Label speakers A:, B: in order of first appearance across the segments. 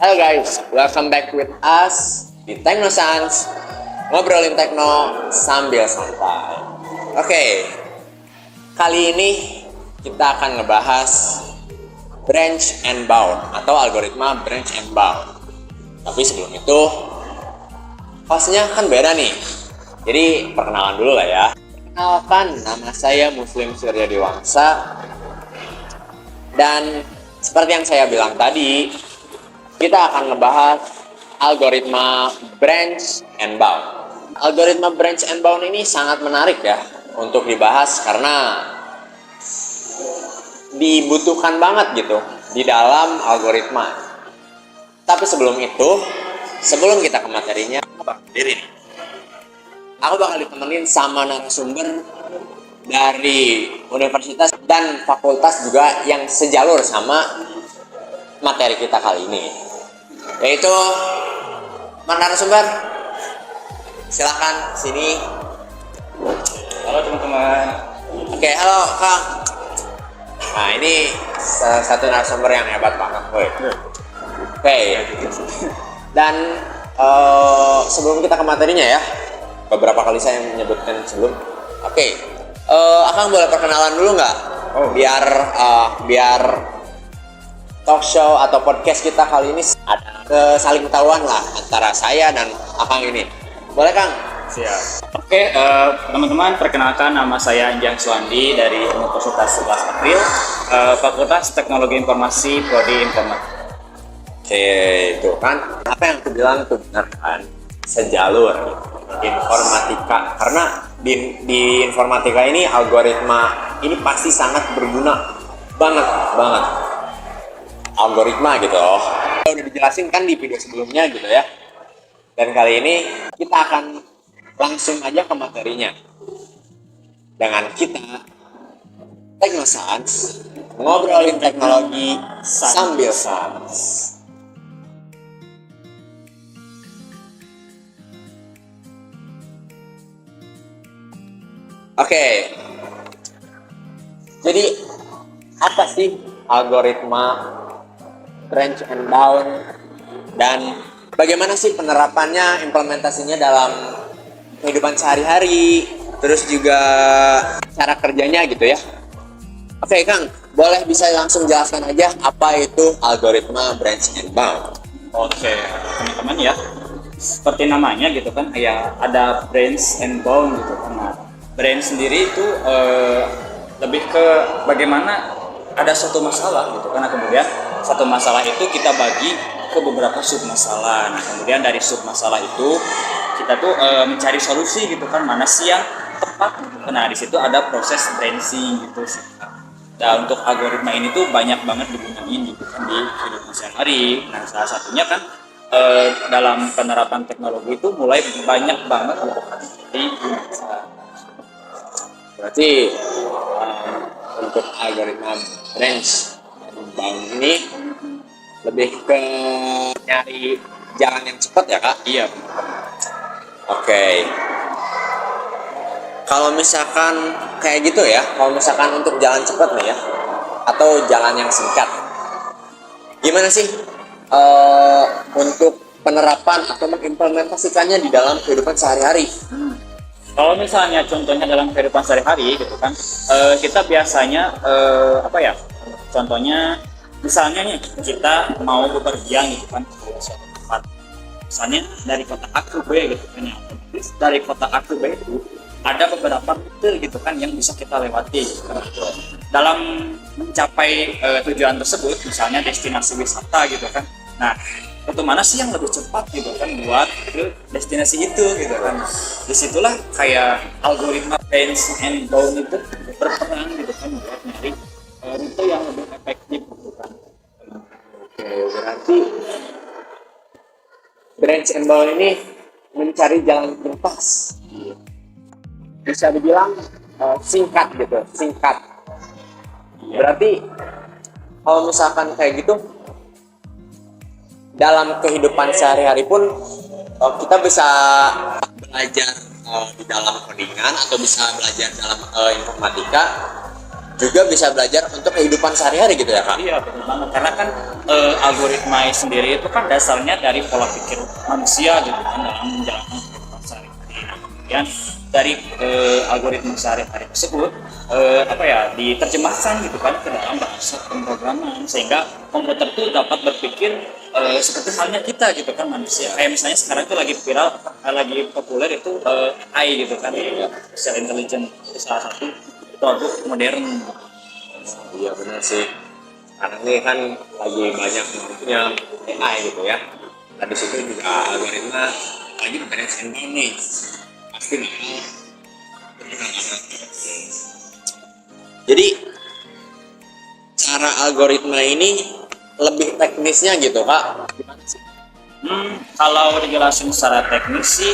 A: Halo guys, welcome back with us di Teknosans, ngobrolin tekno sambil santai. Oke, kali ini kita akan ngebahas branch and bound atau algoritma branch and bound. Tapi sebelum itu, hostnya kan beda nih. Jadi perkenalan dulu lah ya. Perkenalkan, nama saya Muslim Surya Dewangsa. Dan seperti yang saya bilang tadi, kita akan ngebahas algoritma branch and bound. Algoritma branch and bound ini sangat menarik ya untuk dibahas karena dibutuhkan banget gitu di dalam algoritma. Tapi sebelum itu, sebelum kita ke materinya, aku bakal ditemenin sama narasumber dari universitas dan fakultas juga yang sejalur sama materi kita kali ini, yaitu narasumber. Silakan sini.
B: Halo teman-teman.
A: Oke, halo Kang. Nah, ini salah satu narasumber yang hebat banget, woy. Oke. Dan sebelum kita ke materinya ya, beberapa kali saya menyebutkan sebelum. Oke. Akang boleh perkenalan dulu nggak? Biar talk show atau podcast kita kali ini ada saling ketahuan lah antara saya dan Akang ini. Boleh Kang?
B: Siap. Oke, teman-teman, perkenalkan nama saya Anjang Suwandi dari Universitas 11 April, Fakultas Teknologi Informasi Prodi Informatika.
A: Oke, itu kan apa yang aku bilang itu benar kan? Sejalur informatika, karena di informatika ini algoritma ini pasti sangat berguna banget algoritma gitu loh. Udah dijelasin kan di video sebelumnya gitu ya. Dan kali ini kita akan langsung aja ke materinya dengan kita Teknosans, ngobrolin teknologi sambil sans. Oke, jadi apa sih algoritma branch and bound dan bagaimana sih penerapannya, implementasinya dalam kehidupan sehari-hari, terus juga cara kerjanya gitu ya. Oke Kang, boleh bisa langsung jelaskan aja apa itu algoritma branch and bound?
B: Oke, teman-teman ya, seperti namanya gitu kan, ya ada branch and bound gitu kan. Nah, branch sendiri itu lebih ke bagaimana ada suatu masalah gitu kan. Nah, kemudian satu masalah itu kita bagi ke beberapa sub masalah. Nah, kemudian dari sub masalah itu kita tuh mencari solusi gitu kan, mana sih yang tepat. Nah, di situ ada proses branching gitu sih. Dan untuk algoritma ini tuh banyak banget digunain gitu kan di kehidupan sehari-hari. Nah, salah satunya kan dalam penerapan teknologi itu mulai banyak banget gitu kan di Indonesia.
A: Berarti untuk algoritma branch and bound ini lebih ke nyari jalan yang cepat ya Kak?
B: Iya.
A: Oke. Kalau misalkan kayak gitu ya, kalau misalkan untuk jalan cepat nih ya, atau jalan yang singkat, gimana sih untuk penerapan atau mengimplementasikannya di dalam kehidupan sehari-hari?
B: Kalau misalnya contohnya dalam kehidupan sehari-hari gitu kan, kita biasanya contohnya misalnya nih kita mau bepergian gitu kan ke suatu tempat, misalnya dari kota A ke B gitu kan, dari kota A ke B itu ada beberapa rute gitu kan yang bisa kita lewati gitu kan. Dalam mencapai tujuan tersebut, misalnya destinasi wisata gitu kan, nah itu mana sih yang lebih cepat gitu kan buat ke destinasi itu gitu kan. Disitulah kayak algoritma branch and bound itu berperan gitu kan buat nyari rute yang lebih efektif gitu kan.
A: Oke, berarti branch and bound ini mencari jalan pintas. Bisa dibilang singkat gitu, singkat. Berarti kalau misalkan kayak gitu, dalam kehidupan sehari-hari pun kita bisa belajar di dalam codingan atau bisa belajar dalam informatika juga bisa belajar untuk kehidupan sehari-hari gitu ya Kak?
B: Iya betul banget, karena kan algoritma sendiri itu kan dasarnya dari pola pikir manusia gitu kan dalam menjalankan kehidupan sehari-hari. Nah, kemudian dari algoritma sehari-hari tersebut diterjemahkan gitu kan ke dalam bahasa pemrograman, sehingga komputer itu dapat berpikir seperti halnya kita gitu kan manusia. Kayak misalnya sekarang itu lagi viral, lagi populer itu AI gitu kan, artificial intelligence itu salah satu produk modern.
A: Iya benar sih. Karena ini kan lagi banyak bentuknya AI gitu ya. Nah di situ juga algoritma lagi branch and bound nih. Pasti bakal berguna banget. Jadi cara algoritma ini lebih teknisnya gitu Kak. Gimana sih?
B: Kalau dijelasin secara teknis sih,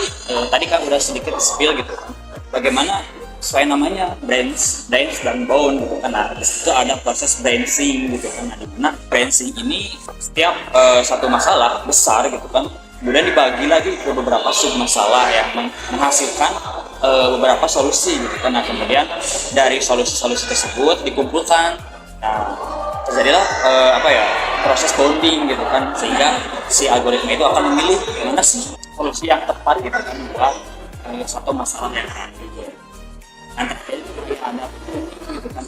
B: tadi kan udah sedikit spill gitu kan. Bagaimana sesuai namanya branch dan bound gitu kan. Nah, di situ ada proses branching gitu kan. Nah, dimana branching ini setiap satu masalah besar gitu kan, kemudian dibagi lagi ke beberapa sub masalah yang menghasilkan beberapa solusi gitu kan. Nah, kemudian dari solusi-solusi tersebut dikumpulkan. Nah, terjadilah proses bounding gitu kan, sehingga si algoritma itu akan memilih mana sih solusi yang tepat gitu kan buat satu masalah yang ada gitu. Ada gitu kan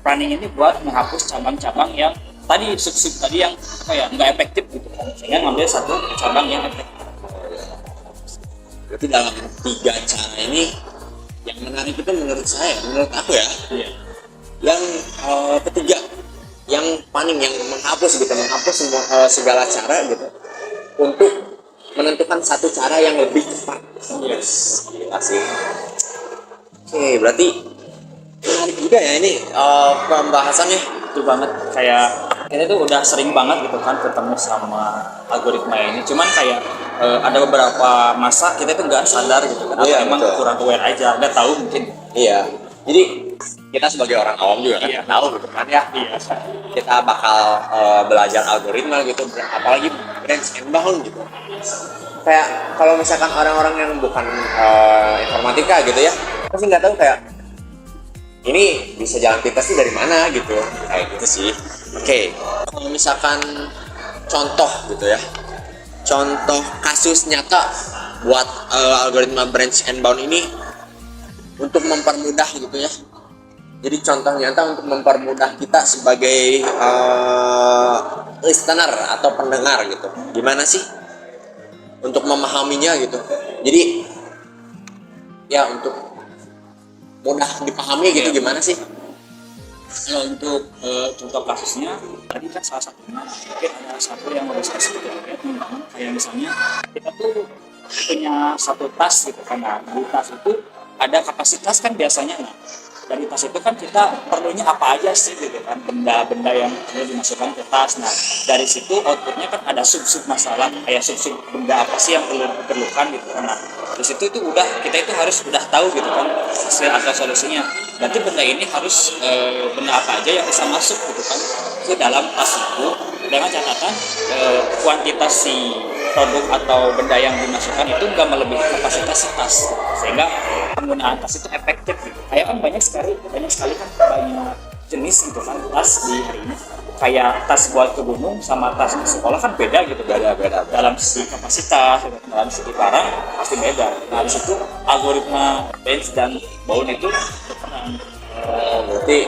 B: running ini buat menghapus cabang-cabang yang tadi sub tadi yang nggak efektif gitu kan, sehingga ngambil satu cabang yang efektif.
A: Berarti dalam 3 cara ini yang menarik itu menurut aku ya, yang ketiga yang paling yang menghapus semua segala cara gitu untuk menentukan satu cara yang lebih cepat. Yes, gila sih. Oke, berarti menarik juga ya ini pembahasannya.
B: Itu banget, kayak ini tuh udah sering banget gitu kan ketemu sama algoritma ini, cuman kayak ada beberapa masa kita tuh nggak sadar gitu kan, atau emang kurang aware aja, nggak tahu mungkin.
A: Iya, jadi kita sebagai orang awam juga kan tahu gitu kan ya.
B: Iya.
A: Kita bakal belajar algoritma gitu, apalagi branch and bound gitu. Kayak kalau misalkan orang-orang yang bukan informatika gitu ya, pasti nggak tahu kayak ini bisa jalan pintas sih dari mana gitu, kayak gitu sih. Oke, kalau misalkan contoh gitu ya, contoh kasus nyata buat algoritma branch and bound ini untuk mempermudah gitu ya. Jadi contoh nyata untuk mempermudah kita sebagai listener atau pendengar gitu. Gimana sih untuk memahaminya gitu? Jadi ya untuk mudah dipahami gitu gimana sih?
B: Kalau untuk contoh kasusnya tadi kan salah satunya mungkin ada satu yang lebih spesifik kayak misalnya kita tuh punya satu tas gitu kan. Nah, di tas itu ada kapasitas kan biasanya. Nah, dari tas itu kan kita perlunya apa aja sih gitu kan, benda-benda yang perlu dimasukkan ke tas. Nah, dari situ outputnya kan ada sub-sub masalah, kayak sub-sub benda apa sih yang perlu diperlukan gitu kan. Nah, dari situ itu kita itu harus udah tahu gitu kan hasil atau solusinya. Berarti benda ini harus benda apa aja yang bisa masuk gitu kan ke dalam tas itu, dengan catatan kuantitas si produk atau benda yang dimasukkan itu nggak melebihi kapasitas si tas, sehingga penggunaan tas itu efektif gitu. Kayak kan banyak sekali kan banyak jenis gitu kan tas di hari ini. Kayak tas buat ke gunung sama tas ke sekolah kan beda gitu, beda dalam segi kapasitas, dalam segi barang pasti beda. Nah, di situ algoritma branch dan bound itu berperan.
A: Berarti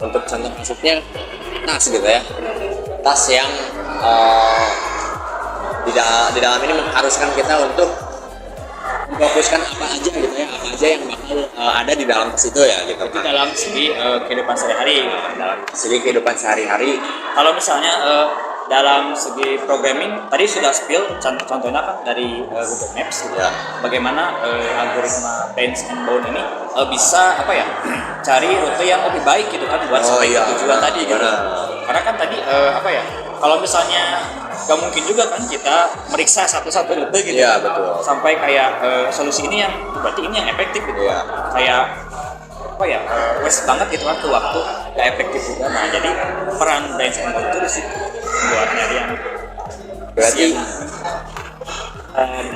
A: untuk contoh kasusnya tas gitu ya, tas yang di dalam ini mengharuskan kita untuk memfokuskan apa aja gitu ya, apa aja yang bakal ada di dalam tas itu ya gitu kan.
B: Dalam segi kehidupan sehari-hari,
A: Dalam segi kehidupan sehari-hari.
B: kalau misalnya dalam segi programming tadi sudah spill contohnya kan dari Google Maps gitu.
A: Ya.
B: Bagaimana algoritma branch and bound ini bisa cari rute yang lebih baik gitu kan buat sampai ke tujuan tadi gitu. Karena kan tadi kalau misalnya gak mungkin juga kan kita meriksa satu-satu rute gitu.
A: Iya, betul.
B: Sampai kayak solusi ini yang berarti ini yang efektif gitu.
A: Iya.
B: Kayak waste banget gitu kan tuh waktu, gak efektif juga. Nah, jadi peran branch and bound itu di situ buat nyari yang
A: Berarti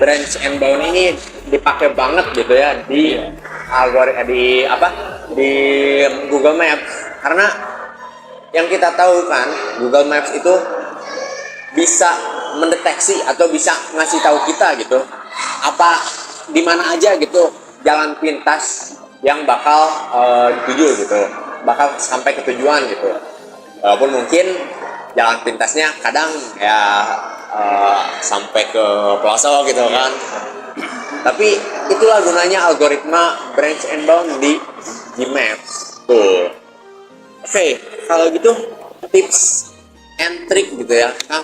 A: branch and bound ini dipakai banget gitu ya di di Google Maps, karena yang kita tahu kan Google Maps itu bisa mendeteksi atau bisa ngasih tahu kita gitu apa di mana aja gitu jalan pintas yang bakal dituju gitu, bakal sampai ke tujuan gitu. Walaupun mungkin jalan pintasnya kadang ya sampai ke pelosok gitu kan. Tapi itulah gunanya algoritma branch and bound di Gmaps. Tuh. Oke, kalau gitu tips and trick gitu ya, Kak,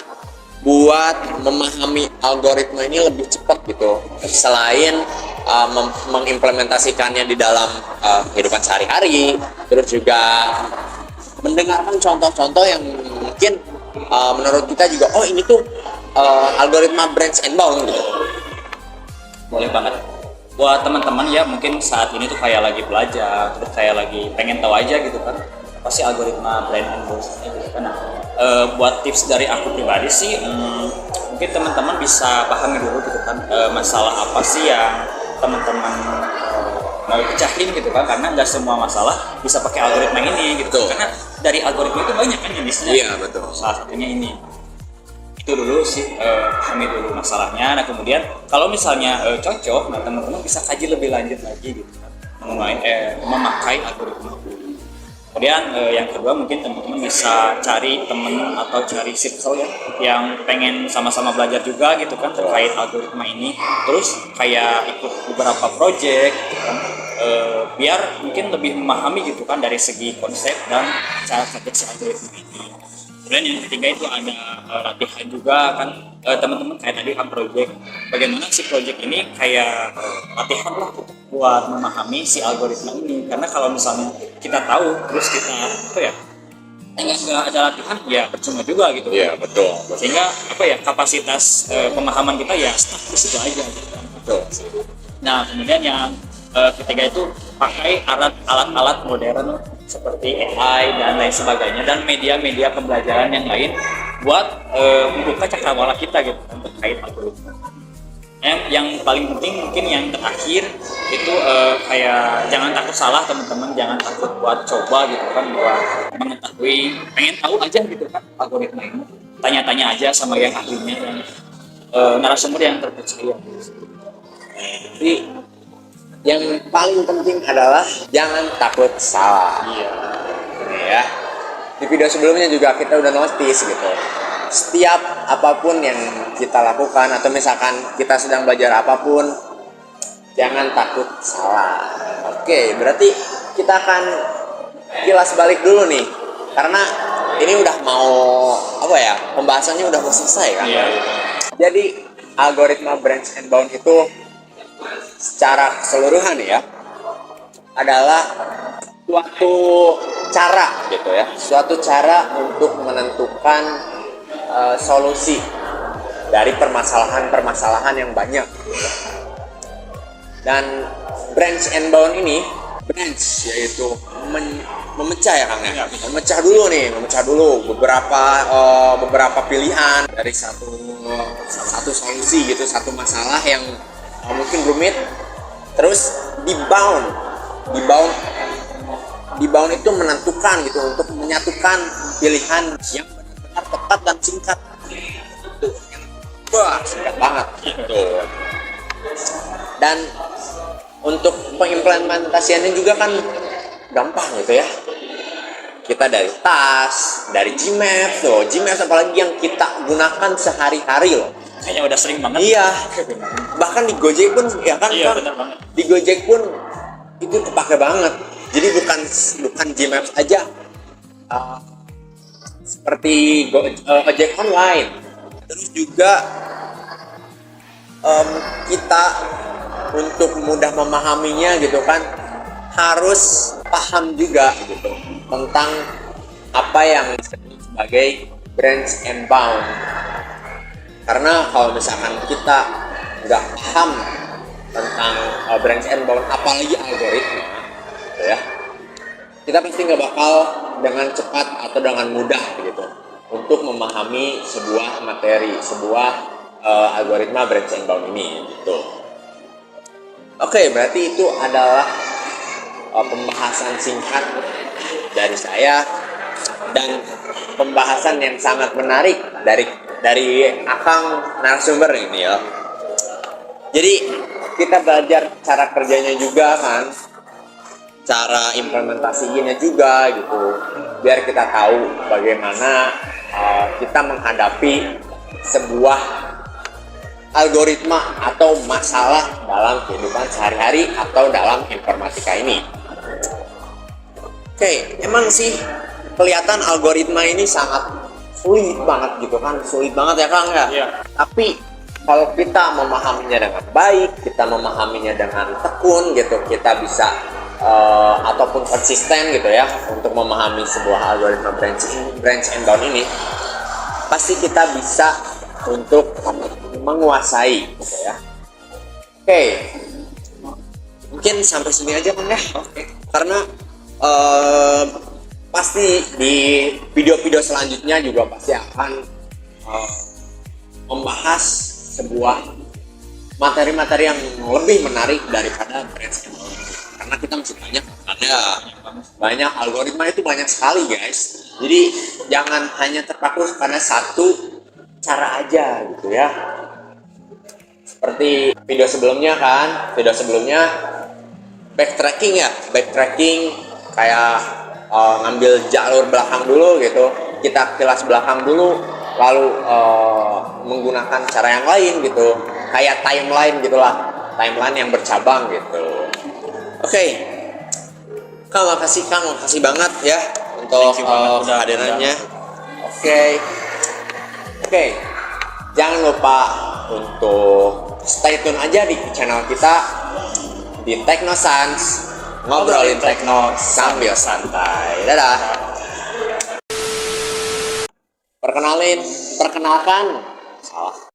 A: buat memahami algoritma ini lebih cepat gitu. Selain mengimplementasikannya di dalam kehidupan sehari-hari, terus juga mendengarkan contoh-contoh yang mungkin menurut kita juga ini tuh algoritma branch and bound gitu.
B: Boleh banget. Buat teman-teman ya mungkin saat ini tuh kayak lagi belajar, terus kayak lagi pengen tahu aja gitu kan, pasti algoritma brand and bound gitu kan. Nah, buat tips dari aku pribadi sih, mungkin teman-teman bisa pahami dulu gitu kan, masalah apa sih yang teman-teman mau pecahin gitu kan, karena nggak semua masalah bisa pakai algoritma ini gitu. Karena dari algoritma itu banyak kan jenisnya.
A: Iya, betul.
B: Salah satunya ini. Itu dulu sih, pahami dulu masalahnya. Nah kemudian kalau misalnya cocok, nah teman-teman bisa kaji lebih lanjut lagi gitu kan, memakai algoritma. Kemudian yang kedua mungkin teman-teman bisa cari temen atau cari circle ya yang pengen sama-sama belajar juga gitu kan terkait algoritma ini. Terus kayak ikut beberapa project gitu kan, biar mungkin lebih memahami gitu kan dari segi konsep dan cara kerja si algoritma ini. Kemudian yang ketiga itu ada latihan juga kan, teman-teman kayak tadi kan project, bagaimana si project ini kayak latihan lah buat memahami si algoritma ini. Karena kalau misalnya kita tahu terus kita nggak ada latihan ya percuma juga gitu.
A: Iya, betul.
B: Sehingga kapasitas pemahaman kita ya stuck di situ aja gitu kan.
A: Betul.
B: Nah kemudian yang ketiga itu pakai alat-alat modern seperti AI dan lain sebagainya dan media-media pembelajaran yang lain buat membuka cakrawala kita gitu kan terkait algoritma. Yang paling penting mungkin yang terakhir itu kayak jangan takut salah teman-teman, jangan takut buat coba gitu kan, buat mengetahui, pengen tahu aja gitu kan algoritma ini, tanya-tanya aja sama yang ahlinya dan narasumber yang terpercaya.
A: Jadi yang paling penting adalah jangan takut salah.
B: Iya.
A: Ini ya. Di video sebelumnya juga kita udah notice gitu. Setiap apapun yang kita lakukan atau misalkan kita sedang belajar apapun, jangan takut salah. Oke, berarti kita akan kilas balik dulu nih. Karena ini udah mau pembahasannya udah mau selesai kan.
B: Iya.
A: Jadi algoritma branch and bound itu secara keseluruhan ya adalah suatu cara gitu ya, suatu cara untuk menentukan solusi dari permasalahan-permasalahan yang banyak. Dan branch and bound ini, branch yaitu memecah ya Kang ya, memecah dulu beberapa pilihan dari satu solusi gitu, satu masalah yang mungkin rumit, terus di bound itu menentukan gitu untuk menyatukan pilihan yang benar-benar tepat dan singkat. Singkat banget gitu. Dan untuk pengimplementasiannya juga kan gampang gitu ya. Kita dari tas, dari Gmaps apalagi yang kita gunakan sehari-hari loh.
B: Kayaknya udah sering banget.
A: Iya. Bahkan di Gojek pun ya kan.
B: Iya, benar banget.
A: Di Gojek pun itu kepake banget. Jadi bukan Gmaps aja. Seperti Gojek online. Terus juga kita untuk mudah memahaminya gitu kan harus paham juga gitu tentang apa yang disebut sebagai branch and bound. Karena kalau misalkan kita nggak paham tentang branch and bound, apalagi algoritma, gitu ya, kita pasti nggak bakal dengan cepat atau dengan mudah gitu untuk memahami sebuah materi, sebuah algoritma branch and bound ini, gitu. Oke, berarti itu adalah pembahasan singkat dari saya dan pembahasan yang sangat menarik dari Akang narasumber ini ya. Jadi kita belajar cara kerjanya juga kan, cara implementasinya juga gitu, biar kita tahu bagaimana kita menghadapi sebuah algoritma atau masalah dalam kehidupan sehari-hari atau dalam informatika ini. Oke, emang sih kelihatan algoritma ini sangat sulit banget gitu kan, sulit banget ya Kang ya.
B: Iya.
A: Tapi kalau kita memahaminya dengan baik, kita memahaminya dengan tekun gitu, kita bisa ataupun konsisten gitu ya untuk memahami sebuah algoritma branch and bound ini, pasti kita bisa untuk menguasai gitu ya. Oke, mungkin sampai sini aja Kang ya. Oke. Karena pasti di video-video selanjutnya juga pasti akan membahas sebuah materi-materi yang lebih menarik daripada branch and bound. Karena kita masih banyak algoritma itu banyak sekali guys. Jadi jangan hanya terpaku pada satu cara aja gitu ya. Seperti video sebelumnya backtracking kayak ngambil jalur belakang dulu gitu, kita kilas belakang dulu, lalu menggunakan cara yang lain gitu, kayak timeline yang bercabang gitu. Oke. Kang, makasih banget ya untuk kehadirannya. Oke. Jangan lupa untuk stay tune aja di channel kita di Teknosans, ngobrolin tekno sambil santai. Dadah. Perkenalkan, salah.